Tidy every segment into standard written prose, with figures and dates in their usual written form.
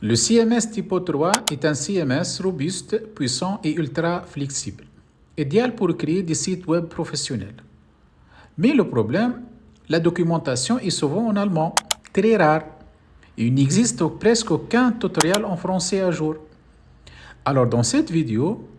Le CMS Typo 3 est un CMS robuste, puissant et ultra flexible, idéal pour créer des sites web professionnels. Mais le problème, la documentation est souvent en allemand, très rare, et il n'existe presque aucun tutoriel en français à jour. Alors dans cette vidéo,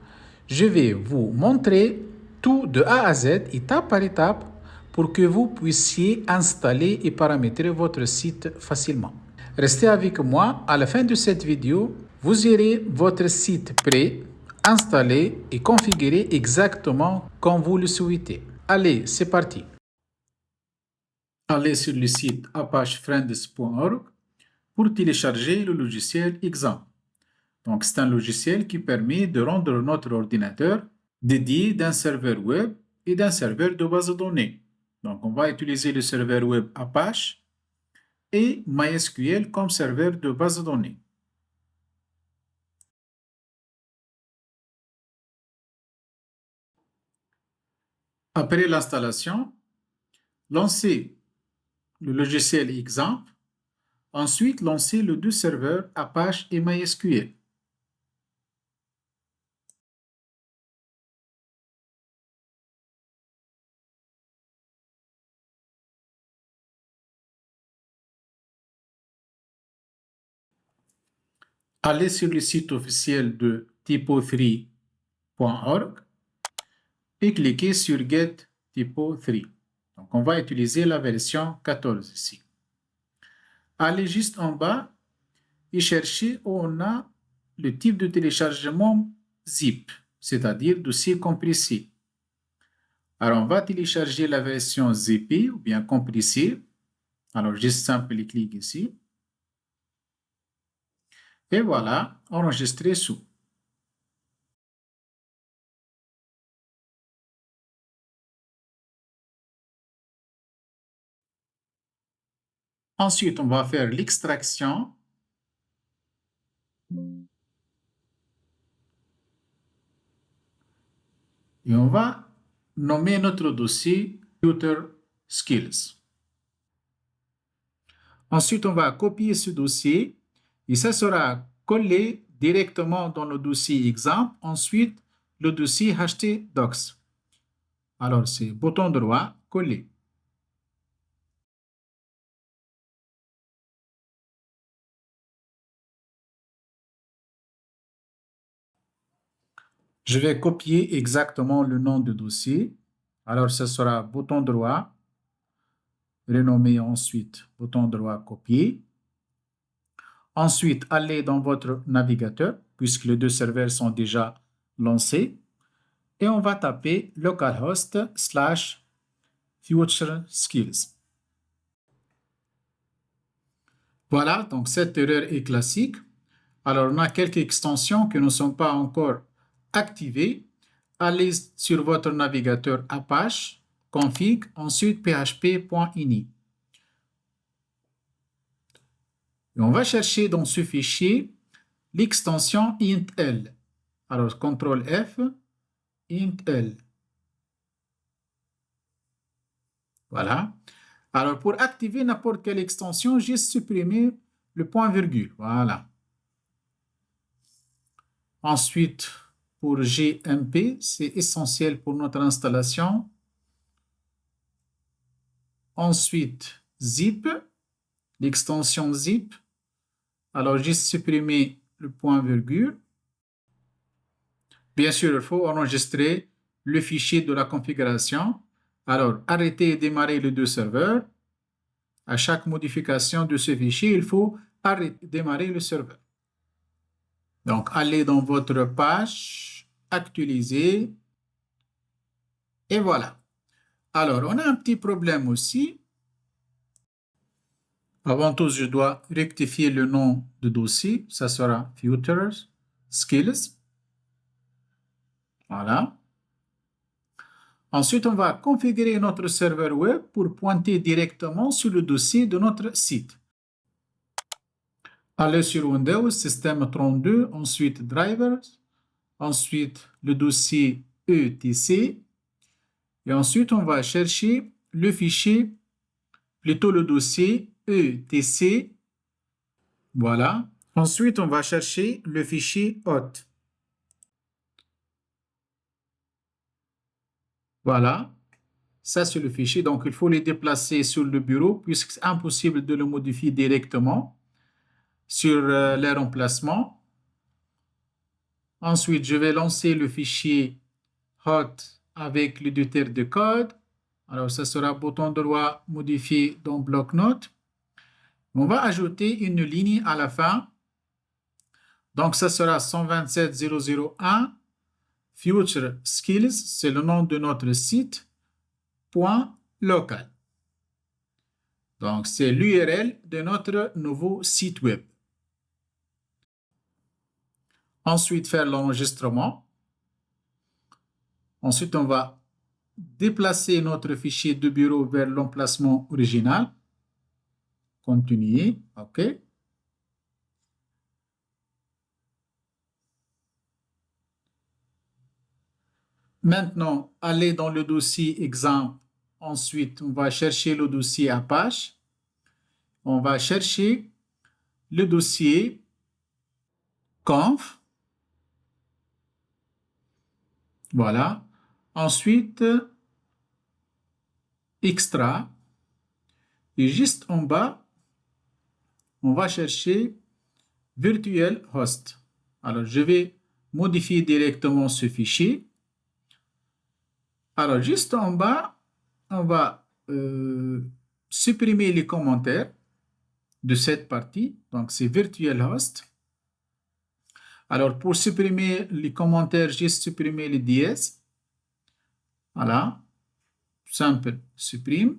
je vais vous montrer tout de A à Z, étape par étape, pour que vous puissiez installer et paramétrer votre site facilement. Restez avec moi, à la fin de cette vidéo, vous aurez votre site prêt, installé et configuré exactement comme vous le souhaitez. Allez, c'est parti. Allez sur le site apachefriends.org pour télécharger le logiciel Exam. Donc, c'est un logiciel qui permet de rendre notre ordinateur dédié d'un serveur web et d'un serveur de base de données. Donc, on va utiliser le serveur web Apache et MySQL comme serveur de base de données. Après l'installation, lancez le logiciel Example. Ensuite, lancez les deux serveurs Apache et MySQL. Allez sur le site officiel de typo3.org et cliquez sur Get Typo 3. Donc, on va utiliser la version 14 ici. Allez juste en bas et cherchez où on a le type de téléchargement zip, c'est-à-dire dossier compressé. Alors, on va télécharger la version ZP ou bien compressée. Alors, juste simple clic ici. Et voilà, enregistrer sous. Ensuite, on va faire l'extraction. Et on va nommer notre dossier Computer Skills. Ensuite, on va copier ce dossier et ça sera collé directement dans le dossier exemple. Ensuite, le dossier htdocs. Alors, c'est bouton droit, coller. Je vais copier exactement le nom du dossier. Alors, ce sera bouton droit, renommer ensuite bouton droit, copier. Ensuite, allez dans votre navigateur, puisque les deux serveurs sont déjà lancés. Et on va taper localhost/future skills. Voilà, donc cette erreur est classique. Alors, on a quelques extensions qui ne sont pas encore activées. Allez sur votre navigateur Apache, config, ensuite php.ini. Et on va chercher dans ce fichier l'extension intl. Alors, CTRL F, intl. Voilà. Alors, pour activer n'importe quelle extension, juste supprimer le point virgule. Voilà. Ensuite, pour GMP, c'est essentiel pour notre installation. Ensuite, zip, l'extension zip. Alors, juste supprimer le point virgule. Bien sûr, il faut enregistrer le fichier de la configuration. Alors, arrêtez et démarrer les deux serveurs. À chaque modification de ce fichier, il faut arrêter, démarrer le serveur. Donc, allez dans votre page, actualiser, et voilà. Alors, on a un petit problème aussi. Avant tout, je dois rectifier le nom du dossier. Ça sera Future Skills. Voilà. Ensuite, on va configurer notre serveur web pour pointer directement sur le dossier de notre site. Allez sur Windows, Système 32, ensuite Drivers, ensuite le dossier ETC, et ensuite on va chercher le fichier, plutôt le dossier ETC, voilà, Ensuite, on va chercher le fichier hôte. Voilà, ça c'est le fichier. Donc, il faut le déplacer sur le bureau puisque c'est impossible de le modifier directement sur les remplacements. Ensuite, je vais lancer le fichier hot avec l'éditeur de code. Alors, ça sera bouton droit modifié dans bloc-notes. On va ajouter une ligne à la fin. Donc, ça sera 127.0.0.1 Future Skills, c'est le nom de notre site, point local. Donc, c'est l'URL de notre nouveau site web. Ensuite, faire l'enregistrement. Ensuite, on va déplacer notre fichier de bureau vers l'emplacement original. Continuer, OK. Maintenant, aller dans le dossier exemple. Ensuite, on va chercher le dossier Apache. On va chercher le dossier conf. Voilà. Ensuite, extra. Et juste en bas, on va chercher virtual host. Alors, je vais modifier directement ce fichier. Alors, juste en bas, on va supprimer les commentaires de cette partie. Donc, c'est virtual host. Alors, pour supprimer les commentaires, juste supprimer les dièses. Voilà. Simple, supprime.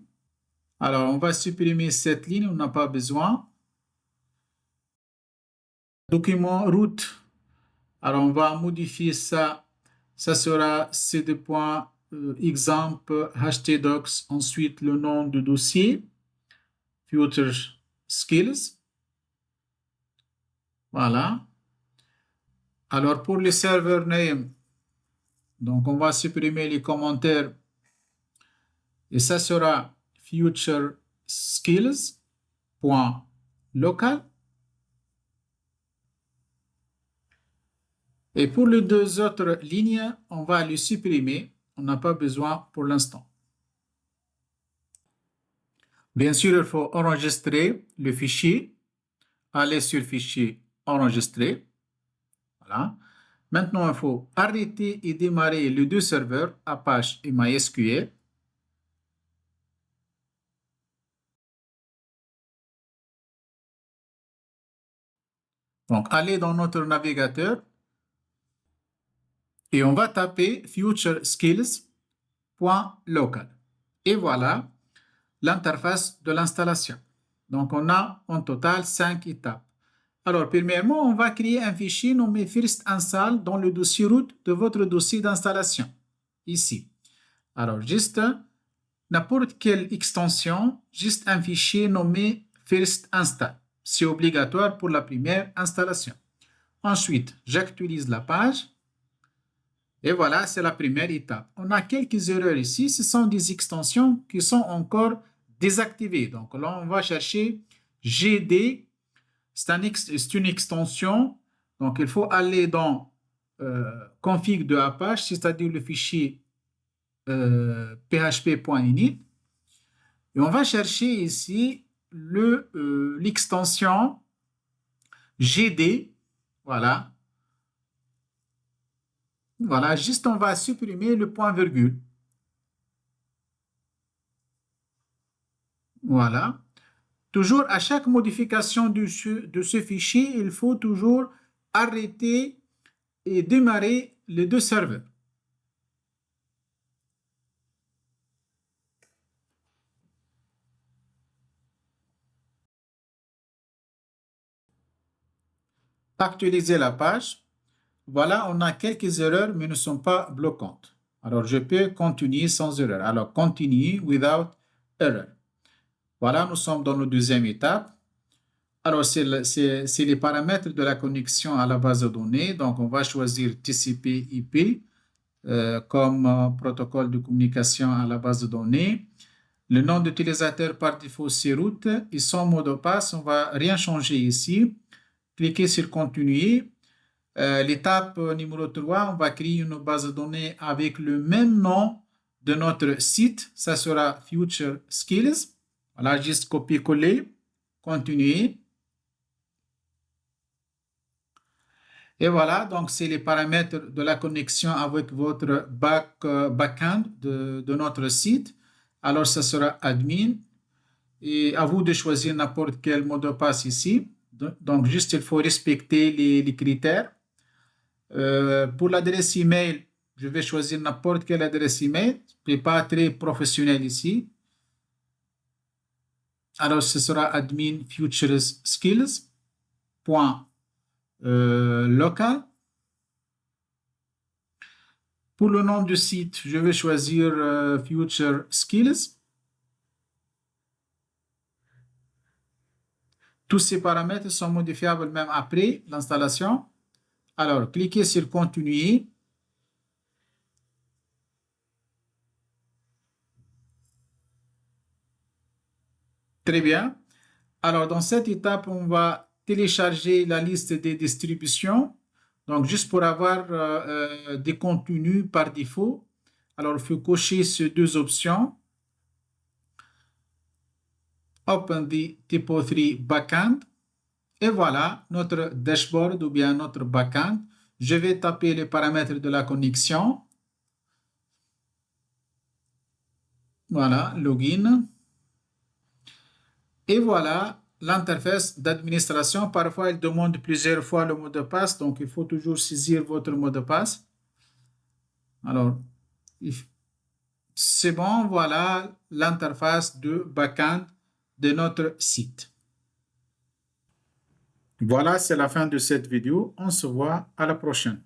Alors, on va supprimer cette ligne, on n'a pas besoin. Document root. Alors, on va modifier ça. Ça sera cd.exemple htdocs. Ensuite, le nom du dossier. Future Skills. Voilà. Alors, pour le server name, donc on va supprimer les commentaires. Et ça sera future skills.local. Et pour les deux autres lignes, on va les supprimer. On n'a pas besoin pour l'instant. Bien sûr, il faut enregistrer le fichier. Aller sur fichier enregistrer. Voilà. Maintenant, il faut arrêter et démarrer les deux serveurs, Apache et MySQL. Donc, aller dans notre navigateur et on va taper futureskills.local. Et voilà l'interface de l'installation. Donc, on a en total 5 étapes. Alors, premièrement, on va créer un fichier nommé first install dans le dossier root de votre dossier d'installation, ici. Alors, juste n'importe quelle extension, juste un fichier nommé first install. C'est obligatoire pour la première installation. Ensuite, j'actualise la page. Et voilà, c'est la première étape. On a quelques erreurs ici. Ce sont des extensions qui sont encore désactivées. Donc là, on va chercher GD. C'est une extension. Donc, il faut aller dans config de Apache, c'est-à-dire le fichier php.init. Et on va chercher ici l'extension GD. Voilà. Voilà, juste on va supprimer le point virgule. Voilà. Toujours à chaque modification de ce fichier, il faut toujours arrêter et démarrer les deux serveurs. Actualiser la page. Voilà, on a quelques erreurs, mais ne sont pas bloquantes. Alors, je peux continuer sans erreur. Alors, continue without error. Voilà, nous sommes dans la deuxième étape. Alors, c'est les paramètres de la connexion à la base de données. Donc, on va choisir TCP/IP comme protocole de communication à la base de données. Le nom d'utilisateur par défaut, c'est root. Et son mot de passe, on ne va rien changer ici. cliquez sur Continuer. L'étape numéro 3, on va créer une base de données avec le même nom de notre site. Ça sera Future Skills. Voilà, juste copier-coller, continuer. Et voilà, donc c'est les paramètres de la connexion avec votre backend de notre site. Alors, ça sera admin. Et à vous de choisir n'importe quel mot de passe ici. Donc, juste, il faut respecter les critères. Pour l'adresse email, je vais choisir n'importe quelle adresse email. Ce n'est pas très professionnel ici. Alors, ce sera admin futures skills. Local. Pour le nom du site, je vais choisir Future Skills. Tous ces paramètres sont modifiables même après l'installation. Alors, cliquez sur Continuer. Très bien. Alors, dans cette étape, on va télécharger la liste des distributions. Donc, juste pour avoir des contenus par défaut. Alors, il faut cocher ces deux options. Open the Typo3 backend. Et voilà notre dashboard ou bien notre backend. Je vais taper les paramètres de la connexion. Voilà, login. Et voilà l'interface d'administration. Parfois, il demande plusieurs fois le mot de passe, donc il faut toujours saisir votre mot de passe. Alors, c'est bon, voilà l'interface de backend de notre site. Voilà, c'est la fin de cette vidéo. On se voit à la prochaine.